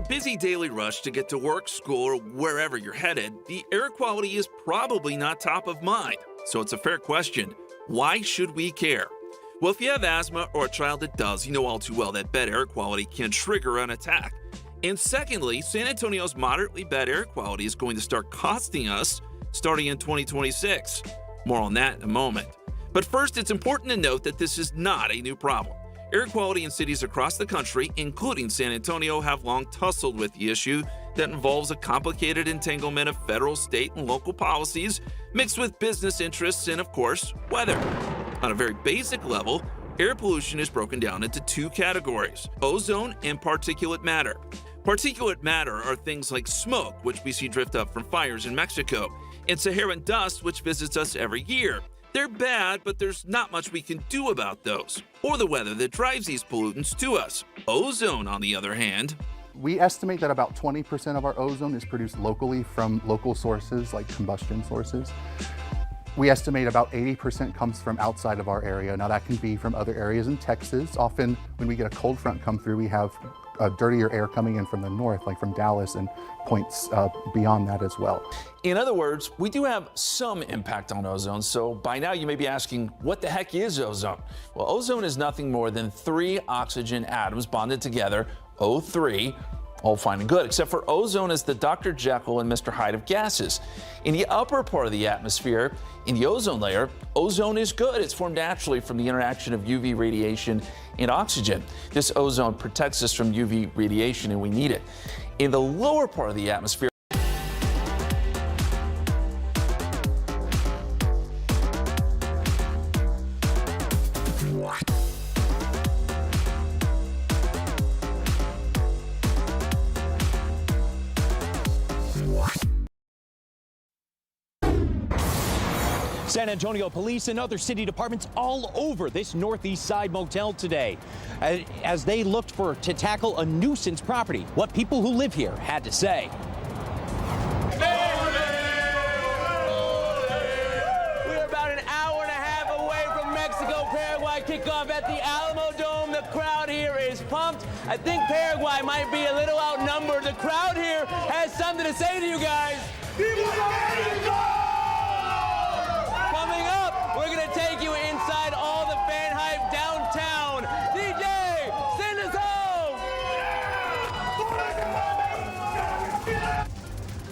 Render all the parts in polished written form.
busy daily rush to get to work, school, or wherever you're headed, the air quality is probably not top of mind. So it's a fair question. Why should we care? Well, if you have asthma or a child that does, you know all too well that bad air quality can trigger an attack. And secondly, San Antonio's moderately bad air quality is going to start costing us starting in 2026. More on that in a moment. But first, it's important to note that this is not a new problem. Air quality in cities across the country, including San Antonio, have long tussled with the issue that involves a complicated entanglement of federal, state, and local policies mixed with business interests and, of course, weather. On a very basic level, air pollution is broken down into two categories: ozone and particulate matter. Particulate matter are things like smoke, which we see drift up from fires in Mexico, and Saharan dust, which visits us every year. They're bad, but there's not much we can do about those, or the weather that drives these pollutants to us. Ozone, on the other hand, we estimate that about 20% of our ozone is produced locally from local sources like combustion sources. We estimate about 80% comes from outside of our area. Now that can be from other areas in Texas. Often when we get a cold front come through, we have dirtier air coming in from the north, like from Dallas and points beyond that as well. In other words, we do have some impact on ozone, so by now you may be asking, what the heck is ozone? Well, ozone is nothing more than 3 oxygen atoms bonded together, O3, all fine and good, except for ozone is the Dr. Jekyll and Mr. Hyde of gases. In the upper part of the atmosphere, in the ozone layer, ozone is good. It's formed naturally from the interaction of UV radiation and oxygen. This ozone protects us from UV radiation, and we need it. In the lower part of the atmosphere, San Antonio police and other city departments all over this northeast side motel today as they looked to tackle a nuisance property. What people who live here had to say. We're about an hour and a half away from Mexico-Paraguay kickoff at the Alamo Dome. The crowd here is pumped. I think Paraguay might be a little outnumbered. The crowd here has something to say to you guys. Coming up, we're going to take you inside all the fan hype downtown. DJ, send us home!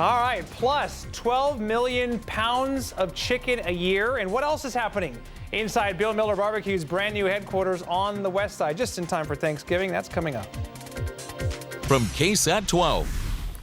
All right, plus 12 million pounds of chicken a year. And what else is happening inside Bill Miller Barbecue's brand new headquarters on the west side, just in time for Thanksgiving? That's coming up. From KSAT 12,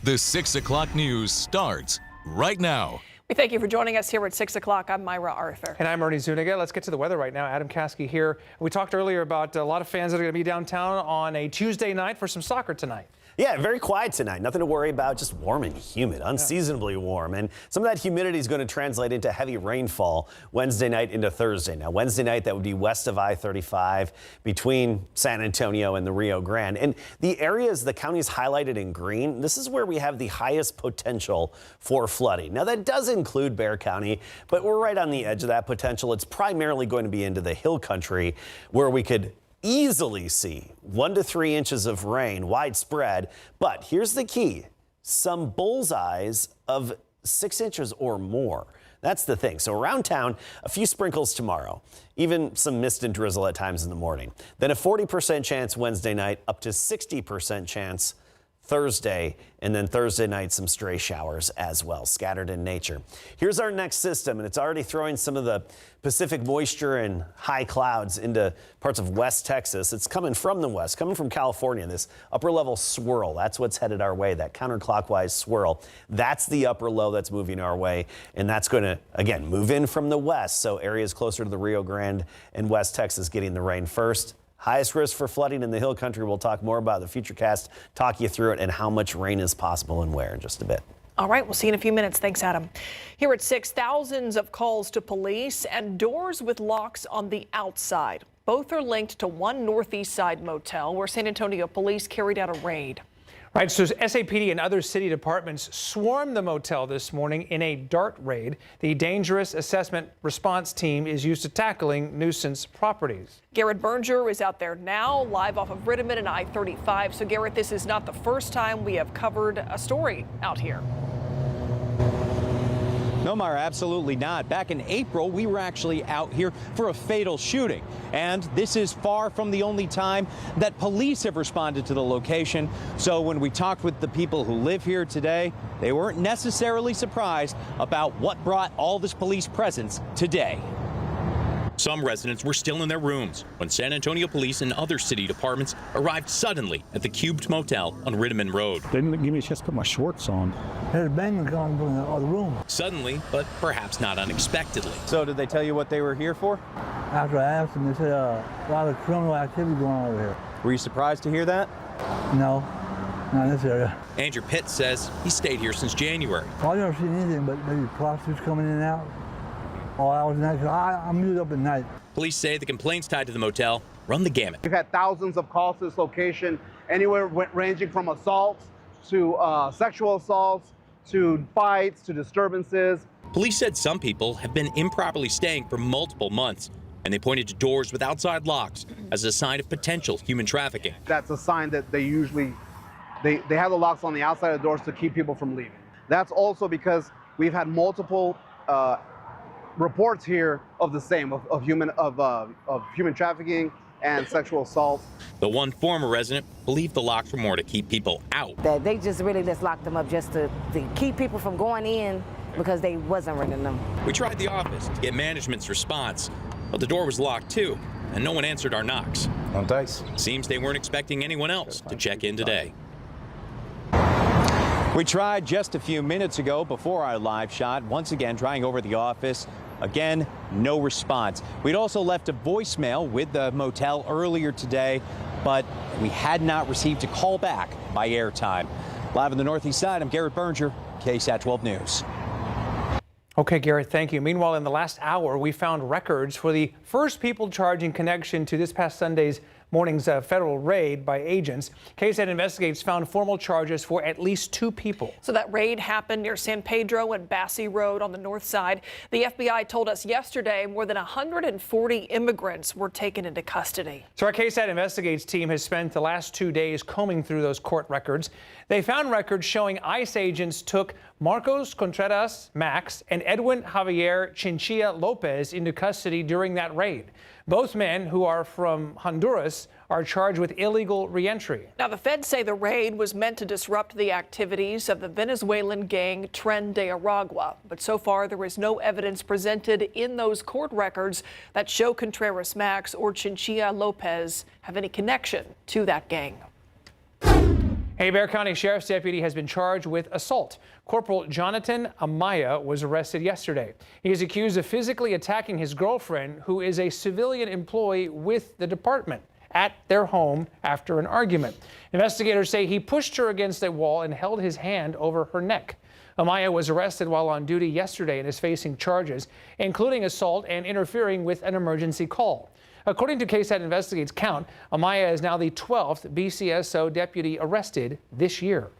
the 6 o'clock news starts right now. We thank you for joining us here at 6 o'clock. I'm Myra Arthur. And I'm Ernie Zuniga. Let's get to the weather right now. Adam Caskey here. We talked earlier about a lot of fans that are going to be downtown on a Tuesday night for some soccer tonight. Yeah, very quiet tonight. Nothing to worry about. Just warm and humid, unseasonably warm. And some of that humidity is going to translate into heavy rainfall Wednesday night into Thursday. Now, Wednesday night, that would be west of I-35 between San Antonio and the Rio Grande. And the areas the county is highlighted in green, this is where we have the highest potential for flooding. Now, that does include Bexar County, but we're right on the edge of that potential. It's primarily going to be into the hill country where we could easily see 1 to 3 inches of rain widespread. But here's the key: some bullseyes of 6 inches or more. That's the thing. So around town, a few sprinkles tomorrow, even some mist and drizzle at times in the morning. Then a 40% chance Wednesday night, up to 60% chance Thursday, and then Thursday night some stray showers as well, scattered in nature. Here's our next system, and it's already throwing some of the Pacific moisture and high clouds into parts of West Texas. It's coming from the west, coming from California, this upper level swirl. That's what's headed our way, that counterclockwise swirl. That's the upper low that's moving our way, and that's going to, again, move in from the west. So areas closer to the Rio Grande and West Texas getting the rain first. Highest risk for flooding in the hill country. We'll talk more about the Futurecast, talk you through it, and how much rain is possible and where in just a bit. All right, we'll see you in a few minutes. Thanks, Adam. Here at 6, thousands of calls to police and doors with locks on the outside. Both are linked to one northeast side motel where San Antonio police carried out a raid. Right, so SAPD and other city departments swarmed the motel this morning in a dart raid. The Dangerous Assessment Response Team is used to tackling nuisance properties. Garrett Berger is out there now, live off of Rittiman and I-35. So, Garrett, this is not the first time we have covered a story out here. No, Mara, absolutely not. Back in April, we were actually out here for a fatal shooting. And this is far from the only time that police have responded to the location. So when we talked with the people who live here today, they weren't necessarily surprised about what brought all this police presence today. Some residents were still in their rooms when San Antonio police and other city departments arrived suddenly at the Cubed Motel on Rittiman Road. They didn't give me a chance to put my shorts on. There's banging going on in the other room. Suddenly, but perhaps not unexpectedly. So did they tell you what they were here for? After I asked them, they said a lot of criminal activity going on over here. Were you surprised to hear that? No, not in this area. Andrew Pitt says he stayed here since January. Well, I've never seen anything but maybe prostitutes coming in and out. All hours of the night. I'm moved up at night. Police say the complaints tied to the motel run the gamut. We've had thousands of calls to this location, anywhere ranging from assaults to sexual assaults to fights to disturbances. Police said some people have been improperly staying for multiple months, and they pointed to doors with outside locks as a sign of potential human trafficking. That's a sign that they usually they have the locks on the outside of the doors to keep people from leaving. That's also because we've had multiple reports here of the same, of human trafficking and sexual assault. The one former resident believed the locks were more to keep people out. That they just really just locked them up just to keep people from going in because they wasn't renting them. We tried the office to get management's response, but the door was locked too, and no one answered our knocks. On dice. Seems they weren't expecting anyone else to check in today. We tried just a few minutes ago before our live shot, once again trying over the office. Again, no response. We'd also left a voicemail with the motel earlier today, but we had not received a call back by airtime. Live on the Northeast Side, I'm Garrett Berger, KSAT 12 News. Okay, Garrett, thank you. Meanwhile, in the last hour, we found records for the first people charged in connection to this past Sunday's morning's federal raid by agents. KSAT Investigates found formal charges for at least 2 people. So that raid happened near San Pedro and Bassi Road on the north side. The FBI told us yesterday more than 140 immigrants were taken into custody. So our KSAT Investigates team has spent the last 2 days combing through those court records. They found records showing ICE agents took Marcos Contreras Max and Edwin Javier Chinchilla Lopez into custody during that raid. Both men, who are from Honduras, are charged with illegal reentry. Now, the feds say the raid was meant to disrupt the activities of the Venezuelan gang Tren de Aragua. But so far, there is no evidence presented in those court records that show Contreras Max or Chinchilla Lopez have any connection to that gang. A Bexar County Sheriff's deputy has been charged with assault. Corporal Jonathan Amaya was arrested yesterday. He is accused of physically attacking his girlfriend, who is a civilian employee with the department, at their home after an argument. Investigators say he pushed her against a wall and held his hand over her neck. Amaya was arrested while on duty yesterday and is facing charges, including assault and interfering with an emergency call. According to KSAT Investigates count, Amaya is now the 12th BCSO deputy arrested this year.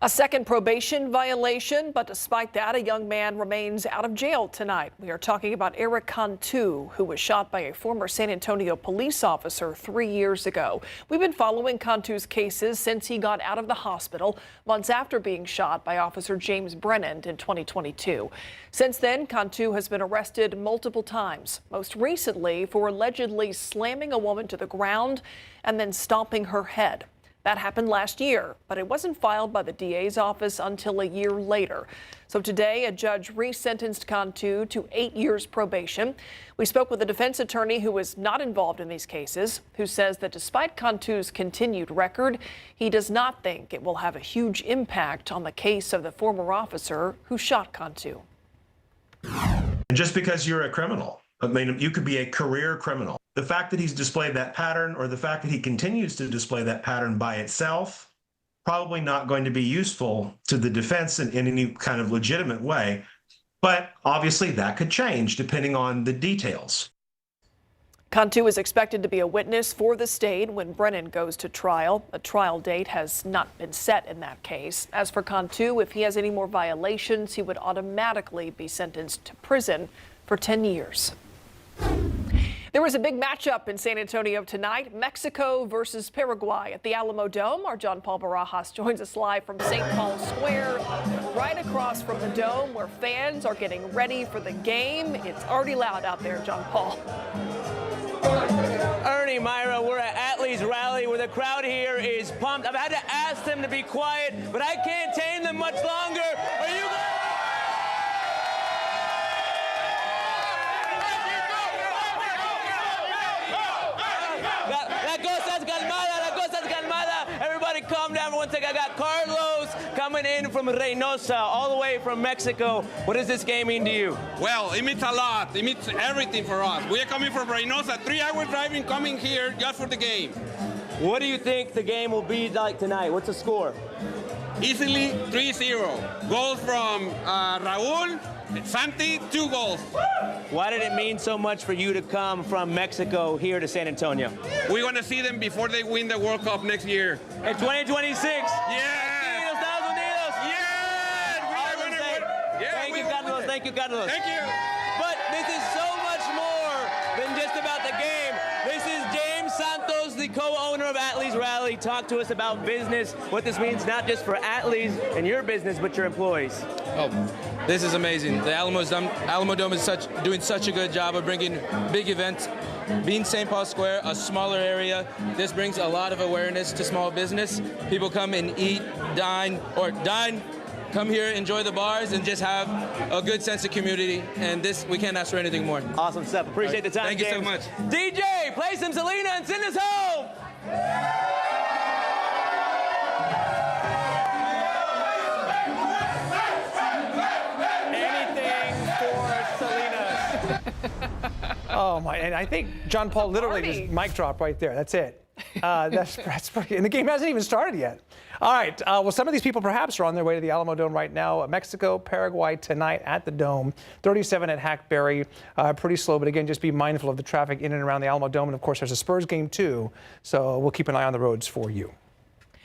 A second probation violation, but despite that, a young man remains out of jail tonight. We are talking about Eric Cantu, who was shot by a former San Antonio police officer 3 years ago. We've been following Cantu's cases since he got out of the hospital months after being shot by Officer James Brennan in 2022. Since then, Cantu has been arrested multiple times, most recently for allegedly slamming a woman to the ground and then stomping her head. That happened last year, but it wasn't filed by the DA's office until a year later. So today, a judge resentenced Cantu to 8 years probation. We spoke with a defense attorney who is not involved in these cases, who says that despite Cantu's continued record, he does not think it will have a huge impact on the case of the former officer who shot Cantu. Just because you're a criminal, I mean, you could be a career criminal. The fact that he's displayed that pattern, or the fact that he continues to display that pattern by itself, probably not going to be useful to the defense in any kind of legitimate way. But obviously that could change depending on the details. Cantu is expected to be a witness for the state when Brennan goes to trial. A trial date has not been set in that case. As for Cantu, if he has any more violations, he would automatically be sentenced to prison for 10 years. There was a big matchup in San Antonio tonight, Mexico versus Paraguay at the Alamo Dome. Our John Paul Barajas joins us live from St. Paul Square, right across from the Dome, where fans are getting ready for the game. It's already loud out there, John Paul. Ernie, Myra, we're at Atlee's rally where the crowd here is pumped. I've had to ask them to be quiet, but I can't tame them much longer. Are you guys? La cosa es calmada. Everybody calm down for one second. I got Carlos coming in from Reynosa, all the way from Mexico. What does this game mean to you? Well, it means a lot. It means everything for us. We are coming from Reynosa, 3-hour driving, coming here just for the game. What do you think the game will be like tonight? What's the score? Easily 3-0. Goals from Raul, Santi, 2 goals. Why did it mean so much for you to come from Mexico here to San Antonio? We want to see them before they win the World Cup next year. In 2026? Yeah! Thank you, Carlos. Thank you. But this is so much more than just about the game. This is James Santos, the co-owner of Atlee's Rally. Talk to us about business, what this means not just for Atlee's and your business, but your employees. Oh, this is amazing. The Alamo Dome is doing such a good job of bringing big events. Being St. Paul Square, a smaller area, this brings a lot of awareness to small business. People come and eat, dine, come here, enjoy the bars, and just have a good sense of community. And this, we can't ask for anything more. Awesome stuff. Appreciate the time, Thank James. you so much. DJ, play some Selena and send us home. Anything for Selena. Oh my! And I think John Paul literally just mic drop right there. That's it. That's pretty. And the game hasn't even started yet. All right. Well, some of these people perhaps are on their way to the Alamo Dome right now. Mexico, Paraguay tonight at the Dome. 37 at Hackberry. Pretty slow, but again, just be mindful of the traffic in and around the Alamo Dome. And of course, there's a Spurs game too. So we'll keep an eye on the roads for you.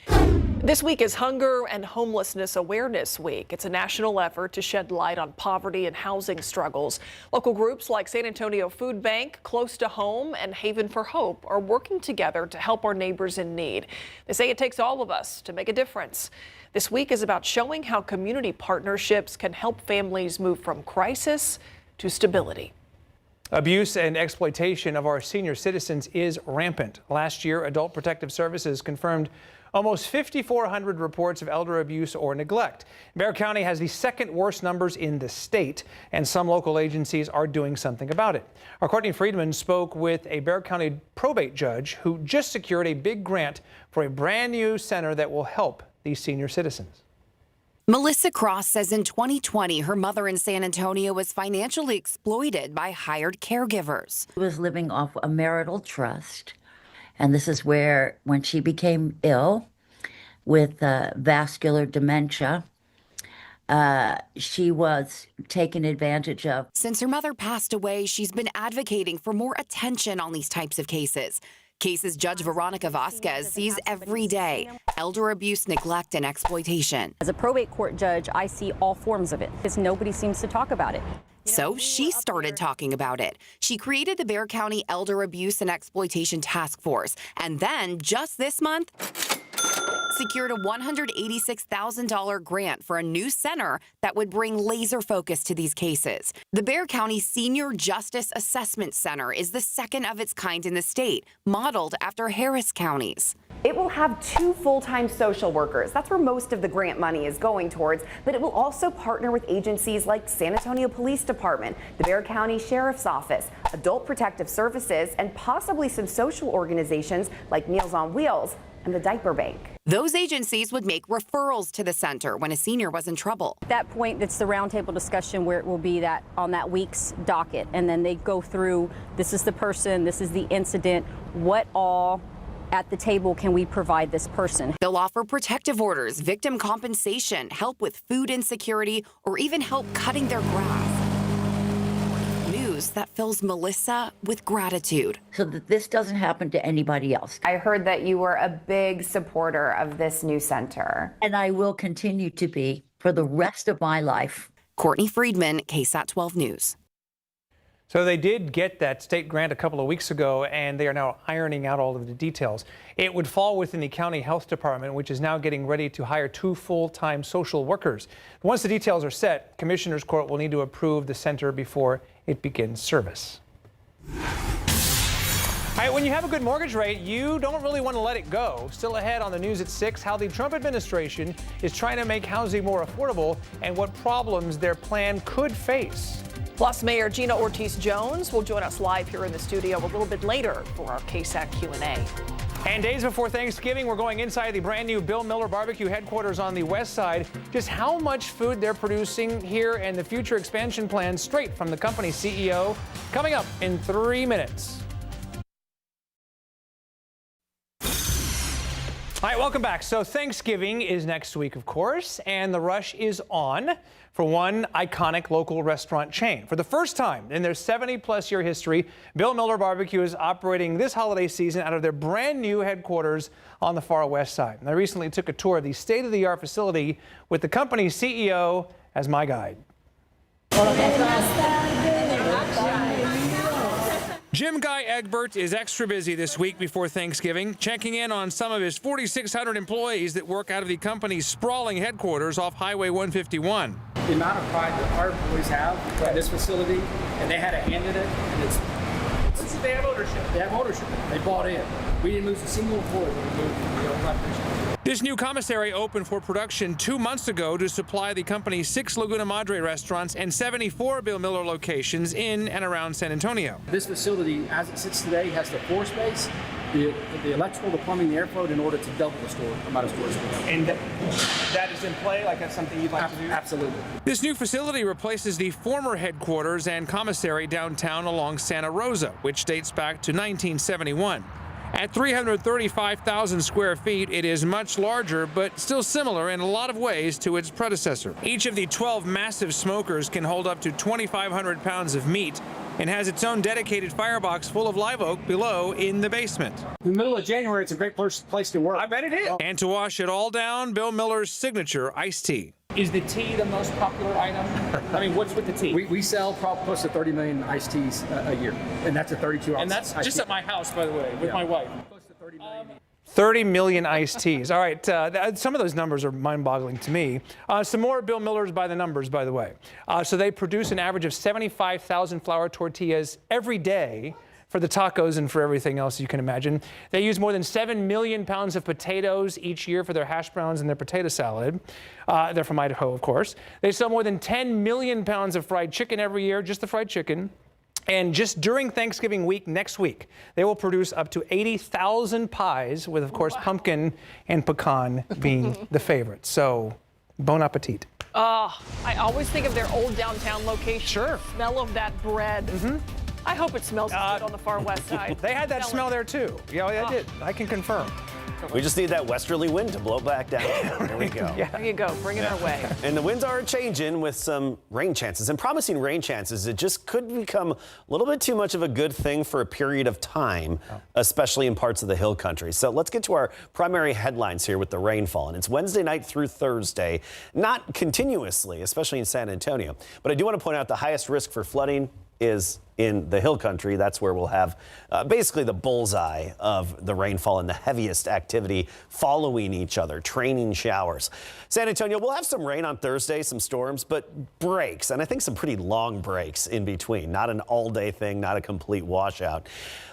This week is Hunger and Homelessness Awareness Week. It's a national effort to shed light on poverty and housing struggles. Local groups like San Antonio Food Bank, Close to Home, and Haven for Hope are working together to help our neighbors in need. They say it takes all of us to make a difference. This week is about showing how community partnerships can help families move from crisis to stability. Abuse and exploitation of our senior citizens is rampant. Last year, Adult Protective Services confirmed almost 5,400 reports of elder abuse or neglect. Bexar County has the second worst numbers in the state, and some local agencies are doing something about it. Our Courtney Friedman spoke with a Bexar County probate judge who just secured a big grant for a brand new center that will help these senior citizens. Melissa Cross says in 2020, her mother in San Antonio was financially exploited by hired caregivers. She was living off a marital trust. And this is where, when she became ill with vascular dementia, she was taken advantage of. Since her mother passed away, she's been advocating for more attention on these types of cases. Cases Judge Veronica Vasquez sees every day. Elder abuse, neglect, and exploitation. As a probate court judge, I see all forms of it because nobody seems to talk about it. So she started talking about it. She created the Bexar County Elder Abuse and Exploitation Task Force. And then, just this month, secured a $186,000 grant for a new center that would bring laser focus to these cases. The Bexar County Senior Justice Assessment Center is the second of its kind in the state, modeled after Harris County's. It will have 2 full-time social workers. That's where most of the grant money is going towards, but it will also partner with agencies like San Antonio Police Department, the Bexar County Sheriff's Office, Adult Protective Services, and possibly some social organizations like Meals on Wheels and the Diaper Bank. Those agencies would make referrals to the center when a senior was in trouble. At that point, it's the roundtable discussion where it will be that on that week's docket, and then they go through, this is the person, this is the incident, what all at the table can we provide this person. They'll offer protective orders, victim compensation, help with food insecurity, or even help cutting their grass. News that fills Melissa with gratitude. So that this doesn't happen to anybody else. I heard that you were a big supporter of this new center. And I will continue to be for the rest of my life. Courtney Friedman, KSAT 12 News. So they did get that state grant a couple of weeks ago, and they are now ironing out all of the details. It would fall within the county health department, which is now getting ready to hire 2 full-time social workers. Once the details are set, Commissioners Court will need to approve the center before it begins service. All right, when you have a good mortgage rate, you don't really want to let it go. Still ahead on the news at 6, how the Trump administration is trying to make housing more affordable and what problems their plan could face. Plus, Mayor Gina Ortiz-Jones will join us live here in the studio a little bit later for our KSAT Q&A. And days before Thanksgiving, we're going inside the brand new Bill Miller Barbecue headquarters on the west side. Just how much food they're producing here and the future expansion plans straight from the company's CEO. Coming up in 3 minutes. All right, welcome back. So Thanksgiving is next week, of course, and the rush is on for one iconic local restaurant chain. For the first time in their 70-plus year history, Bill Miller Barbecue is operating this holiday season out of their brand new headquarters on the far west side. And I recently took a tour of the state-of-the-art facility with the company's CEO as my guide. Jim Guy Egbert is extra busy this week before Thanksgiving, checking in on some of his 4,600 employees that work out of the company's sprawling headquarters off Highway 151. The amount of pride that our employees have at this facility, and they had a hand in it, and They have ownership. They have ownership. They bought in. We didn't lose a single employee. This new commissary opened for production 2 months ago to supply the company's 6 Laguna Madre restaurants and 74 Bill Miller locations in and around San Antonio. This facility, as it sits today, has the floor space, the electrical, the plumbing, the airflow in order to double the store amount of storage. And that is in play? Like that's something you'd like to do? Absolutely. This new facility replaces the former headquarters and commissary downtown along Santa Rosa, which dates back to 1971. At 335,000 square feet, it is much larger, but still similar in a lot of ways to its predecessor. Each of the 12 massive smokers can hold up to 2,500 pounds of meat and has its own dedicated firebox full of live oak below in the basement. In the middle of January, it's a great place to work. I bet it is. And to wash it all down, Bill Miller's signature iced tea. Is the tea the most popular item? I mean, what's with the tea? We sell probably close to 30 million iced teas a year, and that's a 32 ounce. And that's just tea. at my house, by the way, with my wife. Close to 30 million. 30 million iced teas. All right, some of those numbers are mind-boggling to me. Some more Bill Millers by the numbers, by the way. So they produce an average of 75,000 flour tortillas every day for the tacos and for everything else you can imagine. They use more than 7 million pounds of potatoes each year for their hash browns and their potato salad. They're from Idaho, of course. They sell more than 10 million pounds of fried chicken every year, just the fried chicken. And just during Thanksgiving week, next week, they will produce up to 80,000 pies with, of course, pumpkin and pecan being the favorites. So, bon appetit. I always think of their old downtown location. Sure. Smell of that bread. I hope it smells good on the far west side. They had that smell there too. Yeah, they did. I can confirm. We just need that westerly wind to blow back down. There we go. There you go. Bring it our way. And the winds are changing with some rain chances and promising rain chances. It just could become a little bit too much of a good thing for a period of time, especially in parts of the hill country. So let's get to our primary headlines here with the rainfall. And it's Wednesday night through Thursday, not continuously, especially in San Antonio. But I do want to point out the highest risk for flooding is in the hill country. That's where we'll have basically the bullseye of the rainfall and the heaviest activity following each other, training showers. San Antonio, we'll have some rain on Thursday, some storms, but breaks, and I think some pretty long breaks in between. Not an all-day thing, not a complete washout.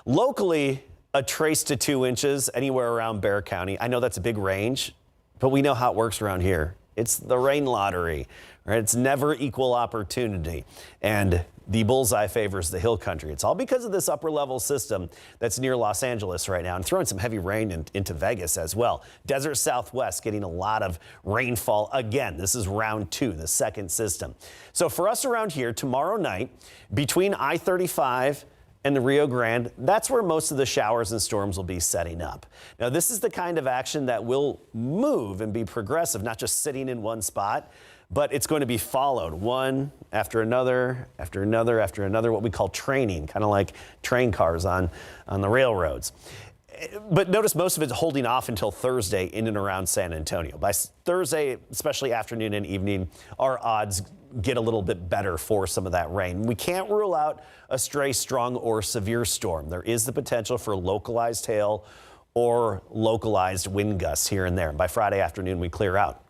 Locally, a trace to 2 inches anywhere around Bexar County. I know that's a big range, but we know how it works around here. It's the rain lottery, right? It's never equal opportunity. And the bullseye favors the hill country. It's all because of this upper level system that's near Los Angeles right now and throwing some heavy rain into Vegas as well. Desert Southwest getting a lot of rainfall again. This is round 2, the second system. So for us around here tomorrow night between I-35 and the Rio Grande. That's where most of the showers and storms will be setting up. Now, this is the kind of action that will move and be progressive, not just sitting in one spot, but it's going to be followed one after another, after another, after another, what we call training, kind of like train cars on the railroads. But notice most of it's holding off until Thursday in and around San Antonio. By Thursday, especially afternoon and evening, our odds get a little bit better for some of that rain. We can't rule out a stray strong or severe storm. There is the potential for localized hail or localized wind gusts here and there. And by Friday afternoon, we clear out.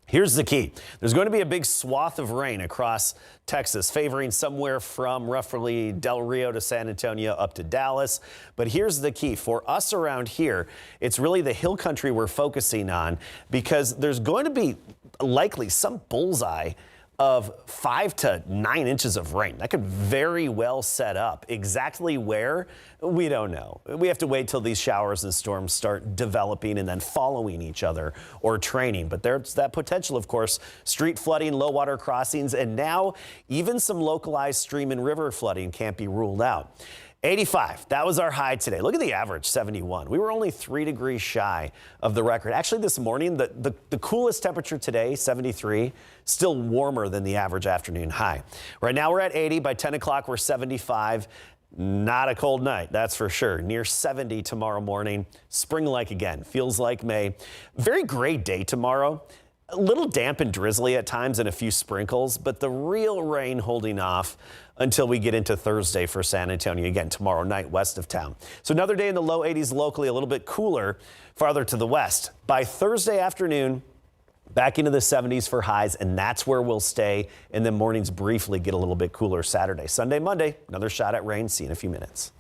Here's the key. There's going to be a big swath of rain across Texas, favoring somewhere from roughly Del Rio to San Antonio up to Dallas. But here's the key. For us around here, it's really the hill country we're focusing on, because there's going to be likely some bullseye of 5 to 9 inches of rain. That could very well set up. Exactly where, we don't know. We have to wait till these showers and storms start developing and then following each other or training. But there's that potential, of course, street flooding, low water crossings, and now even some localized stream and river flooding can't be ruled out. 85, that was our high today. Look at the average, 71. We were only 3 degrees shy of the record. Actually, this morning, the coolest temperature today, 73, still warmer than the average afternoon high. Right now, we're at 80. By 10 o'clock, we're 75. Not a cold night, that's for sure. Near 70 tomorrow morning. Spring-like again, feels like May. Very gray day tomorrow. A little damp and drizzly at times and a few sprinkles, but the real rain holding off until we get into Thursday for San Antonio. Again, tomorrow night west of town. So another day in the low 80s locally, a little bit cooler farther to the west. By Thursday afternoon, back into the 70s for highs, and that's where we'll stay. And then mornings briefly get a little bit cooler Saturday. Sunday, Monday, another shot at rain. See you in a few minutes.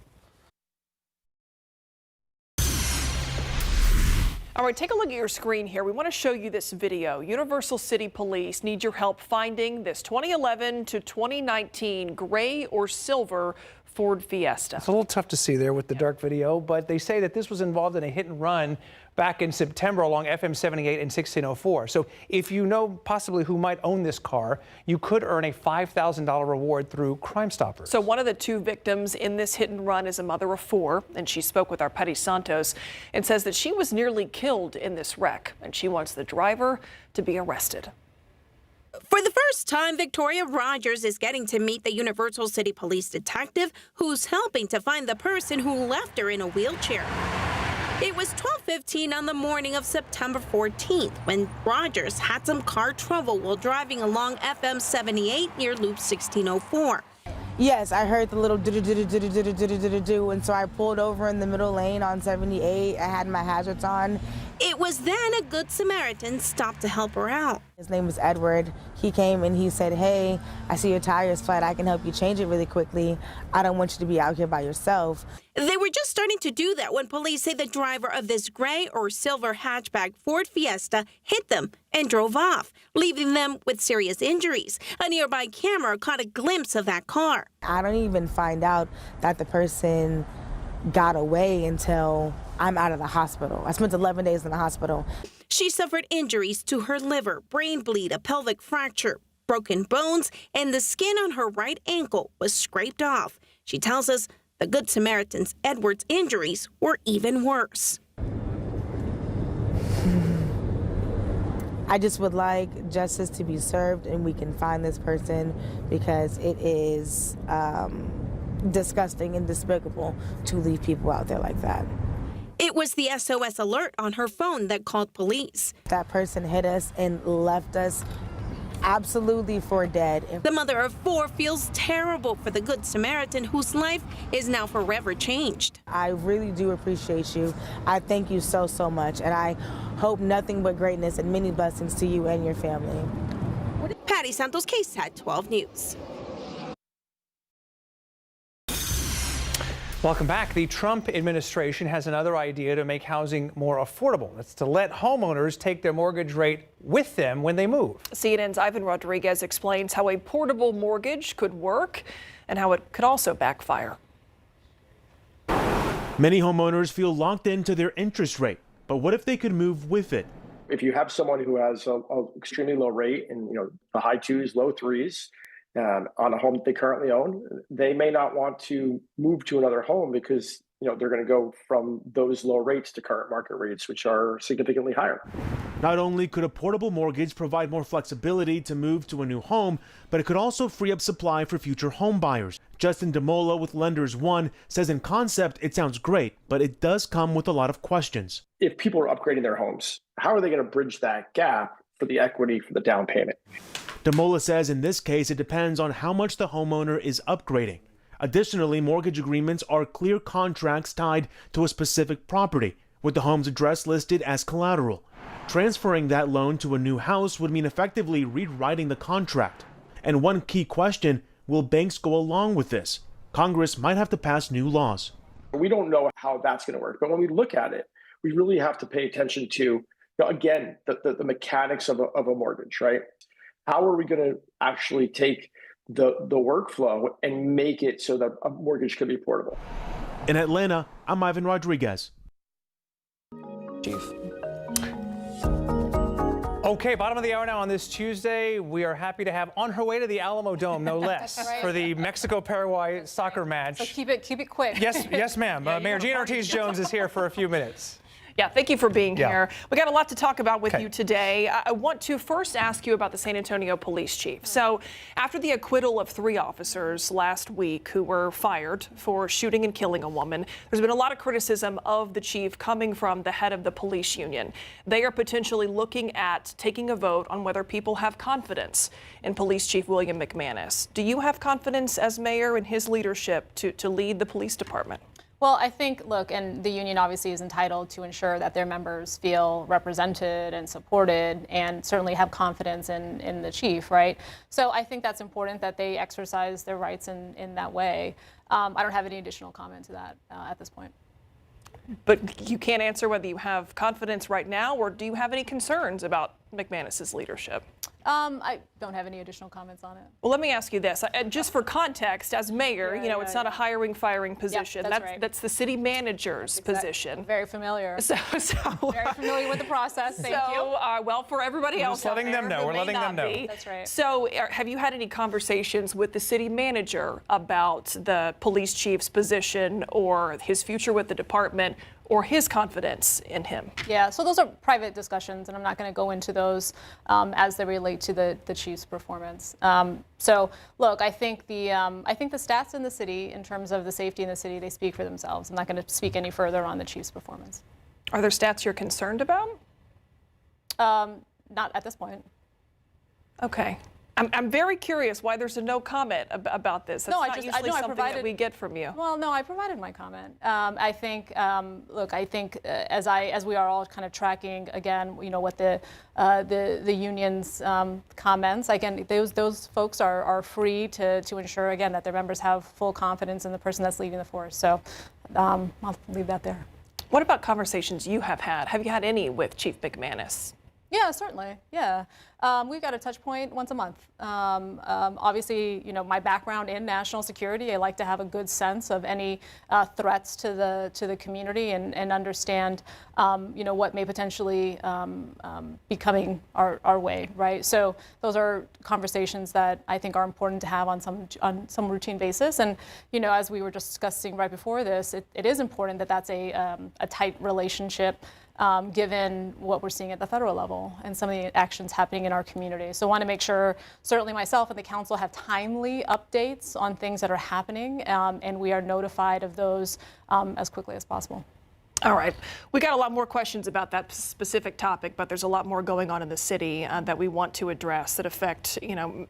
All right, take a look at your screen here. We want to show you this video. Universal City Police need your help finding this 2011 to 2019 gray or silver Ford Fiesta. It's a little tough to see there with the dark video, but they say that this was involved in a hit and run back in September along FM 78 and 1604. So if you know possibly who might own this car, you could earn a $5,000 reward through Crime Stoppers. So one of the 2 victims in this hit and run is a mother of 4, and she spoke with our Petty Santos and says that she was nearly killed in this wreck, and she wants the driver to be arrested. For the first time, Victoria Rogers is getting to meet the Universal City Police detective who's helping to find the person who left her in a wheelchair. It was 12:15 on the morning of September 14th when Rogers had some car trouble while driving along FM 78 near Loop 1604. Yes, I heard the little do, and so I pulled over in the middle lane on 78. I had my hazards on. It was then a Good Samaritan stopped to help her out. His name was Edward. He came and he said, "Hey, I see your tire's flat. I can help you change it really quickly. I don't want you to be out here by yourself." They were just starting to do that when police say the driver of this gray or silver hatchback Ford Fiesta hit them and drove off, leaving them with serious injuries. A nearby camera caught a glimpse of that car. I don't even find out that the person got away until I'm out of the hospital. I spent 11 days in the hospital. She suffered injuries to her liver, brain bleed, a pelvic fracture, broken bones, and the skin on her right ankle was scraped off. She tells us the Good Samaritan's Edward's injuries were even worse. I just would like justice to be served and we can find this person, because it is disgusting and despicable to leave people out there like that. It was the SOS alert on her phone that called police. That person hit us and left us absolutely for dead. The mother of 4 feels terrible for the Good Samaritan whose life is now forever changed. I really do appreciate you. I thank you so, so much. And I hope nothing but greatness and many blessings to you and your family. Patty Santos, KSAT 12 News. Welcome back. The Trump administration has another idea to make housing more affordable. That's to let homeowners take their mortgage rate with them when they move. CNN's Ivan Rodriguez explains how a portable mortgage could work and how it could also backfire. Many homeowners feel locked into their interest rate, but what if they could move with it? If you have someone who has an extremely low rate and the high 2s, low 3s, on a home that they currently own, they may not want to move to another home because they're going to go from those low rates to current market rates, which are significantly higher. Not only could a portable mortgage provide more flexibility to move to a new home, but it could also free up supply for future home buyers. Justin DeMola with Lenders One says in concept it sounds great, but it does come with a lot of questions. If people are upgrading their homes, how are they going to bridge that gap for the equity for the down payment? DeMola says in this case it depends on how much the homeowner is upgrading. Additionally, mortgage agreements are clear contracts tied to a specific property, with the home's address listed as collateral. Transferring that loan to a new house would mean effectively rewriting the contract. And one key question, will banks go along with this? Congress might have to pass new laws. We don't know how that's going to work, but when we look at it, we really have to pay attention to, again, the mechanics of a mortgage, right? How are we going to actually take the workflow and make it so that a mortgage can be portable? In Atlanta, I'm Ivan Rodriguez. Chief. Okay, bottom of the hour now on this Tuesday. We are happy to have on her way to the Alamo Dome, no less, Right. for the Mexico-Paraguay soccer match. So keep it quick. Yes, ma'am. Mayor Gina Ortiz-Jones is here for a few minutes. Yeah, thank you for being here. We got a lot to talk about with Okay. you today. I want to first ask you about the San Antonio police chief. So after the acquittal of 3 officers last week who were fired for shooting and killing a woman, there's been a lot of criticism of the chief coming from the head of the police union. They are potentially looking at taking a vote on whether people have confidence in Police Chief William McManus. Do you have confidence as mayor in his leadership to lead the police department? Well, I think, look, and the union obviously is entitled to ensure that their members feel represented and supported and certainly have confidence in the chief, right? So I think that's important that they exercise their rights in that way. I don't have any additional comment to that at this point. But you can't answer whether you have confidence right now, or do you have any concerns about McManus's leadership? I don't have any additional comments on it. Well, let me ask you this. Just for context, as mayor, it's not a hiring, firing position. that's right. That's the city manager's position. Very familiar. So very familiar with the process. Thank you. Well, for everybody We're else just letting out there them know. who We're may letting them not know. be. That's right. So have you had any conversations with the city manager about the police chief's position or his future with the department or his confidence in him? Yeah, so those are private discussions, and I'm not going to go into those as they relate to the chief's performance. So, look, I think the stats in the city, in terms of the safety in the city, they speak for themselves. I'm not going to speak any further on the chief's performance. Are there stats you're concerned about? Not at this point. Okay. I'm very curious why there's a no comment about this. That's not usually something that we get from you. Well, no, I provided my comment. I think, look, I think as we are all kind of tracking again, what the union's comments. Again, those folks are free to ensure again that their members have full confidence in the person that's leading the force. So I'll leave that there. What about conversations you have had? Have you had any with Chief McManus? Yeah, certainly. Yeah. We've got a touch point once a month. Obviously, my background in national security, I like to have a good sense of any threats to the community and understand, what may potentially be coming our way, right? So those are conversations that I think are important to have on some routine basis. And, as we were just discussing right before this, it is important that that's a tight relationship. Given what we're seeing at the federal level and some of the actions happening in our community. So I want to make sure certainly myself and the council have timely updates on things that are happening, and we are notified of those as quickly as possible. All right. We got a lot more questions about that specific topic, but there's a lot more going on in the city that we want to address that affect,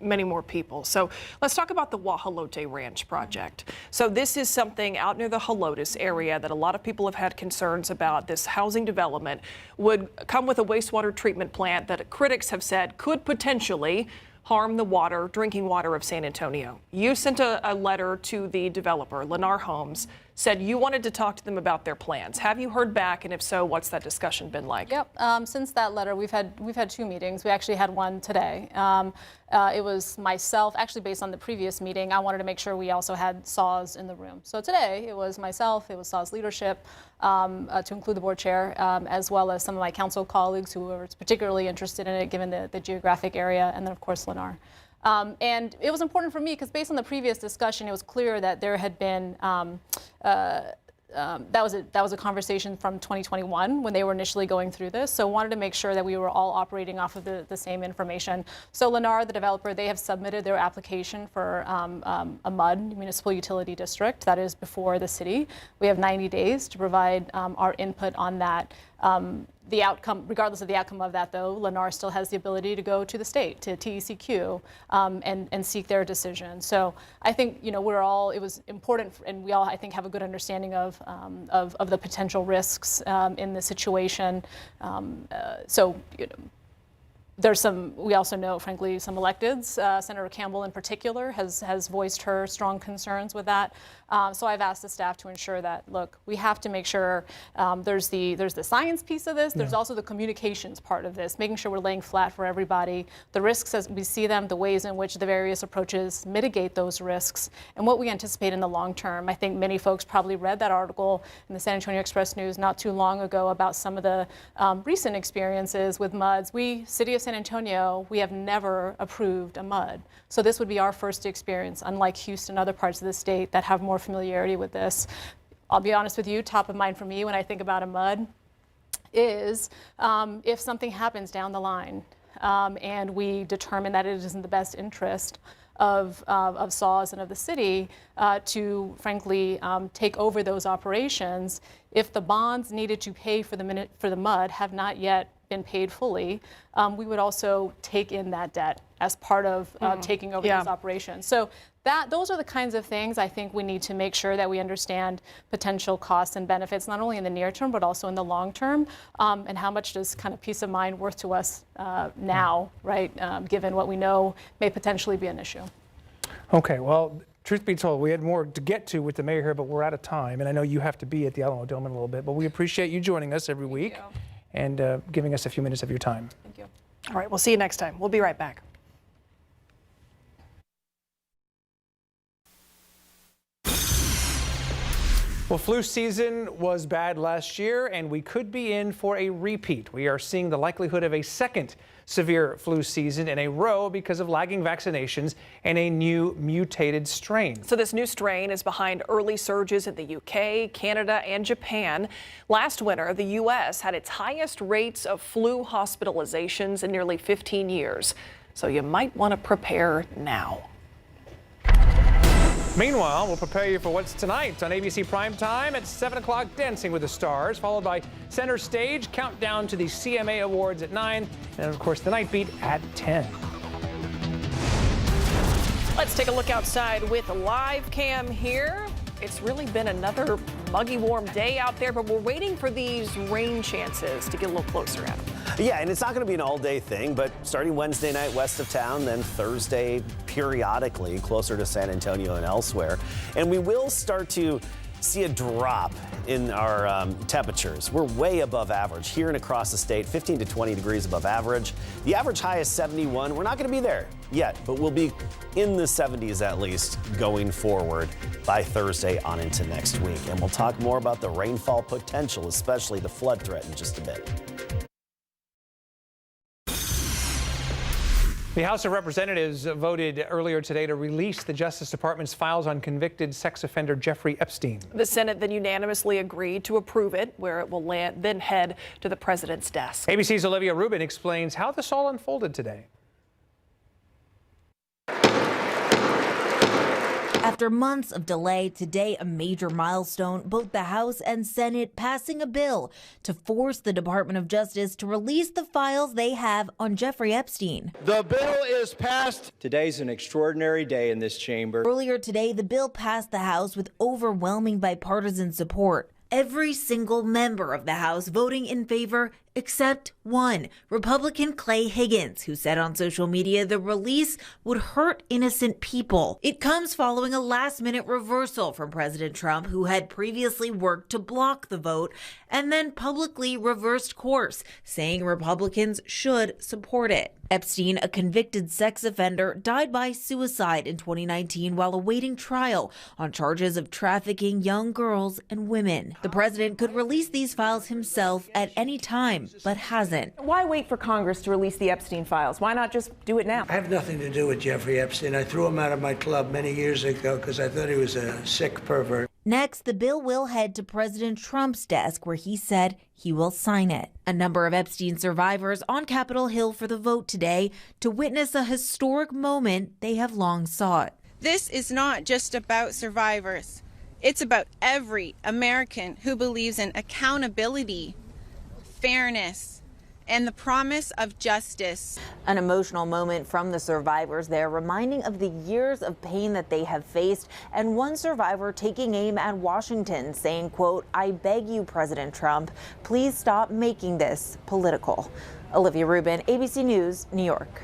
many more people. So let's talk about the Wahalote Ranch project. So this is something out near the Helotes area that a lot of people have had concerns about. This housing development would come with a wastewater treatment plant that critics have said could potentially harm the drinking water of San Antonio. You sent a letter to the developer, Lennar Homes, said you wanted to talk to them about their plans. Have you heard back, and if so, what's that discussion been like? Yep. Since that letter, we've had 2 meetings. We actually had one today. It was myself, actually based on the previous meeting. I wanted to make sure we also had SAWS in the room. So today, it was myself, it was SAWS leadership, to include the board chair, as well as some of my council colleagues who were particularly interested in it, given the geographic area, and then of course Lennar. And it was important for me because based on the previous discussion, it was clear that there had been that was a conversation from 2021 when they were initially going through this. So wanted to make sure that we were all operating off of the same information. So Lennar, the developer, they have submitted their application for a MUD, Municipal Utility District, that is before the city. We have 90 days to provide our input on that. The outcome, regardless of the outcome of that, though, Lennar still has the ability to go to the state, to TECQ, and seek their decision. So I think, you know, it was important, and we all, I think, have a good understanding of the potential risks in the situation. So, you know, we also know, frankly, some electeds, Senator Campbell in particular, has voiced her strong concerns with that. So I've asked the staff to ensure that, look, we have to make sure there's the science piece of this, there's also the communications part of this, making sure we're laying flat for everybody, the risks as we see them, the ways in which the various approaches mitigate those risks, and what we anticipate in the long term. I think many folks probably read that article in the San Antonio Express News not too long ago about some of the recent experiences with MUDs. We, City of San Antonio, we have never approved a MUD. So this would be our first experience, unlike Houston and other parts of the state that have more familiarity with this. I'll be honest with you, top of mind for me when I think about a MUD is if something happens down the line and we determine that it is in the best interest of SAWS and of the city to, frankly, take over those operations. If the bonds needed to pay for the MUD have not yet been paid fully, we would also take in that debt as part of taking over those operations. So those are the kinds of things I think we need to make sure that we understand potential costs and benefits, not only in the near term, but also in the long term, and how much does kind of peace of mind worth to us now, right, given what we know may potentially be an issue. Okay, well, truth be told, we had more to get to with the mayor here, but we're out of time, and I know you have to be at the Alamo Dome in a little bit, but we appreciate you joining us every week and giving us a few minutes of your time. Thank you. All right, we'll see you next time. We'll be right back. Well, flu season was bad last year, and we could be in for a repeat. We are seeing the likelihood of a second severe flu season in a row because of lagging vaccinations and a new mutated strain. So this new strain is behind early surges in the UK, Canada, and Japan. Last winter, the U.S. had its highest rates of flu hospitalizations in nearly 15 years. So you might want to prepare now. Meanwhile, we'll prepare you for what's tonight on ABC Primetime at 7 o'clock, Dancing with the Stars, followed by Center Stage, countdown to the CMA Awards at 9, and of course the Night Beat at 10. Let's take a look outside with a live cam here. It's really been another muggy, warm day out there, but we're waiting for these rain chances to get a little closer at them. Yeah, and it's not going to be an all-day thing, but starting Wednesday night west of town, then Thursday periodically closer to San Antonio and elsewhere. And we will start to see a drop in our temperatures. We're way above average here and across the state, 15 to 20 degrees above average. The average high is 71. We're not going to be there yet, but we'll be in the 70s at least going forward by Thursday on into next week. And we'll talk more about the rainfall potential, especially the flood threat, in just a bit. The House of Representatives voted earlier today to release the Justice Department's files on convicted sex offender Jeffrey Epstein. The Senate then unanimously agreed to approve it, where it will then head to the president's desk. ABC's Olivia Rubin explains how this all unfolded today. After months of delay, today a major milestone, both the House and Senate passing a bill to force the Department of Justice to release the files they have on Jeffrey Epstein. The bill is passed. Today's an extraordinary day in this chamber. Earlier today, the bill passed the House with overwhelming bipartisan support. Every single member of the House voting in favor except one, Republican Clay Higgins, who said on social media the release would hurt innocent people. It comes following a last-minute reversal from President Trump, who had previously worked to block the vote and then publicly reversed course, saying Republicans should support it. Epstein, a convicted sex offender, died by suicide in 2019 while awaiting trial on charges of trafficking young girls and women. The president could release these files himself at any time, time, but hasn't. Why wait for Congress to release the Epstein files? Why not just do it now? I have nothing to do with Jeffrey Epstein. I threw him out of my club many years ago because I thought he was a sick pervert. Next, the bill will head to President Trump's desk, where he said he will sign it. A number of Epstein survivors on Capitol Hill for the vote today to witness a historic moment they have long sought. This is not just about survivors. It's about every American who believes in accountability, fairness, and the promise of justice. An emotional moment from the survivors there, reminding of the years of pain that they have faced, and one survivor taking aim at Washington, saying, quote, "I beg you, President Trump, please stop making this political." Olivia Rubin, ABC News, New York.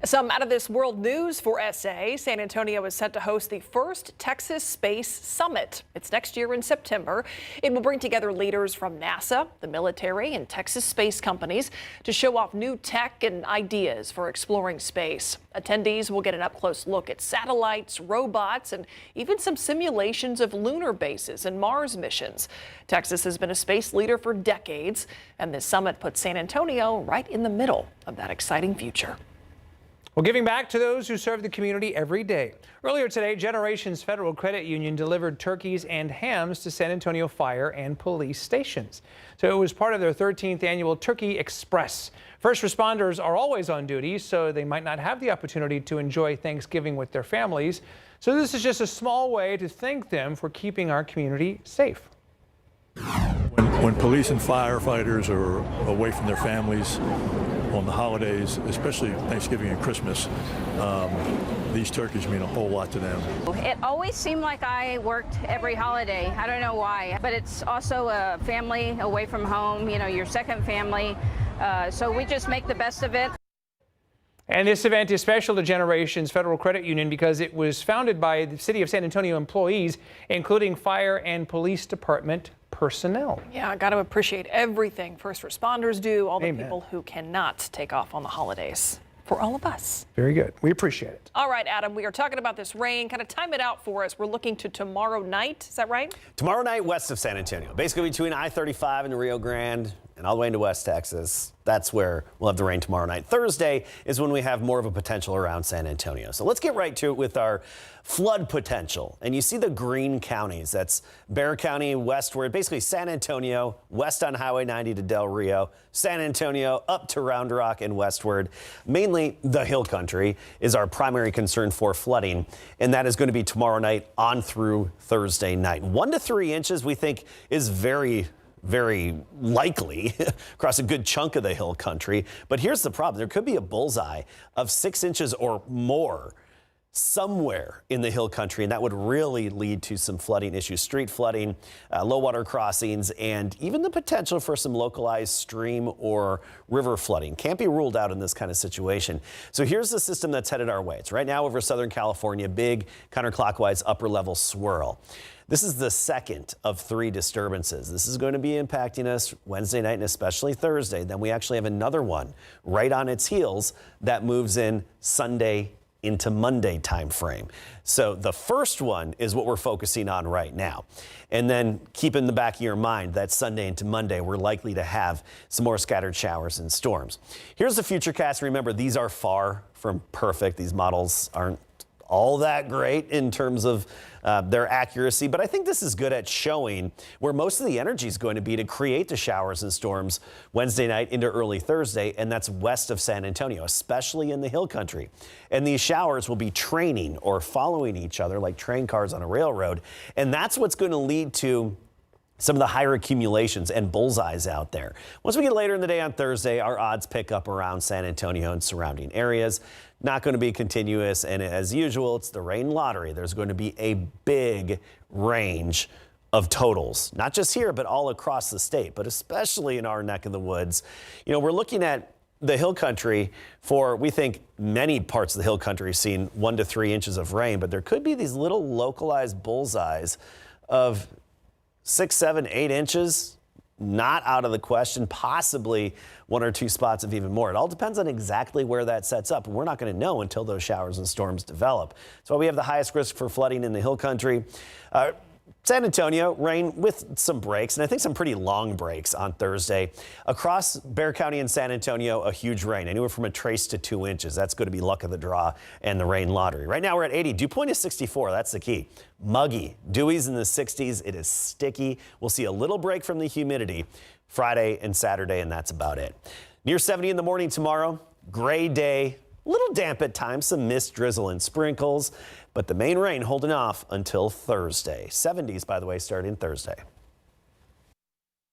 Some out of this world news for SA. San Antonio is set to host the first Texas Space Summit. It's next year in September. It will bring together leaders from NASA, the military, and Texas space companies to show off new tech and ideas for exploring space. Attendees will get an up-close look at satellites, robots, and even some simulations of lunar bases and Mars missions. Texas has been a space leader for decades, and this summit puts San Antonio right in the middle of that exciting future. Well, giving back to those who serve the community every day. Earlier today, Generations Federal Credit Union delivered turkeys and hams to San Antonio fire and police stations. So it was part of their 13th annual Turkey Express. First responders are always on duty, so they might not have the opportunity to enjoy Thanksgiving with their families. So this is just a small way to thank them for keeping our community safe. When police and firefighters are away from their families on the holidays, especially Thanksgiving and Christmas, these turkeys mean a whole lot to them. It always seemed like I worked every holiday. I don't know why, but it's also a family away from home, you know, your second family. So we just make the best of it. And this event is special to Generations Federal Credit Union because it was founded by the City of San Antonio employees, including fire and police department personnel. Yeah, I got to appreciate everything first responders do, all the Amen. people who cannot take off on the holidays. For all of us. Very good. We appreciate it. All right, Adam, we are talking about this rain. Kind of time it out for us. We're looking to tomorrow night. Is that right? Tomorrow night west of San Antonio, basically between I-35 and the Rio Grande and all the way into West Texas. That's where we'll have the rain tomorrow night. Thursday is when we have more of a potential around San Antonio. So let's get right to it with our flood potential. And you see the green counties. That's Bexar County westward, basically San Antonio, west on Highway 90 to Del Rio, San Antonio up to Round Rock and westward. Mainly the hill country is our primary concern for flooding. And that is going to be tomorrow night on through Thursday night. 1 to 3 inches we think is very likely across a good chunk of the hill country. But here's the problem. There could be a bullseye of 6 inches or more somewhere in the hill country, and that would really lead to some flooding issues, street flooding, low water crossings, and even the potential for some localized stream or river flooding. Can't be ruled out in this kind of situation. So here's the system that's headed our way. It's right now over Southern California, big counterclockwise upper level swirl. This is the second of 3 disturbances. This is going to be impacting us Wednesday night and especially Thursday. Then we actually have another one right on its heels that moves in Sunday into Monday time frame. So the first one is what we're focusing on right now. And then keep in the back of your mind that Sunday into Monday, we're likely to have some more scattered showers and storms. Here's the futurecast. Remember, these are far from perfect. These models aren't all that great in terms of their accuracy, but I think this is good at showing where most of the energy is going to be to create the showers and storms Wednesday night into early Thursday, and that's west of San Antonio, especially in the hill country. And these showers will be training or following each other like train cars on a railroad, and that's what's going to lead to some of the higher accumulations and bullseyes out there. Once we get later in the day on Thursday, our odds pick up around San Antonio and surrounding areas. Not going to be continuous, and as usual, it's the rain lottery. There's going to be a big range of totals, not just here, but all across the state, but especially in our neck of the woods. You know, we're looking at the hill country for, we think, many parts of the hill country seeing 1 to 3 inches of rain, but there could be these little localized bullseyes of 6, 7, 8 inches. Not out of the question, possibly 1 or 2 spots of even more. It all depends on exactly where that sets up. And we're not going to know until those showers and storms develop. That's why we have the highest risk for flooding in the hill country. San Antonio, rain with some breaks, and I think some pretty long breaks on Thursday. Across Bexar County and San Antonio, a huge rain, anywhere from a trace to 2 inches. That's going to be luck of the draw and the rain lottery. Right now we're at 80. Dew point is 64. That's the key. Muggy. Dewy's in the 60s. It is sticky. We'll see a little break from the humidity Friday and Saturday, and that's about it. Near 70 in the morning tomorrow. Gray day. A little damp at times, some mist, drizzle, and sprinkles, but the main rain holding off until Thursday. 70s, by the way, starting Thursday.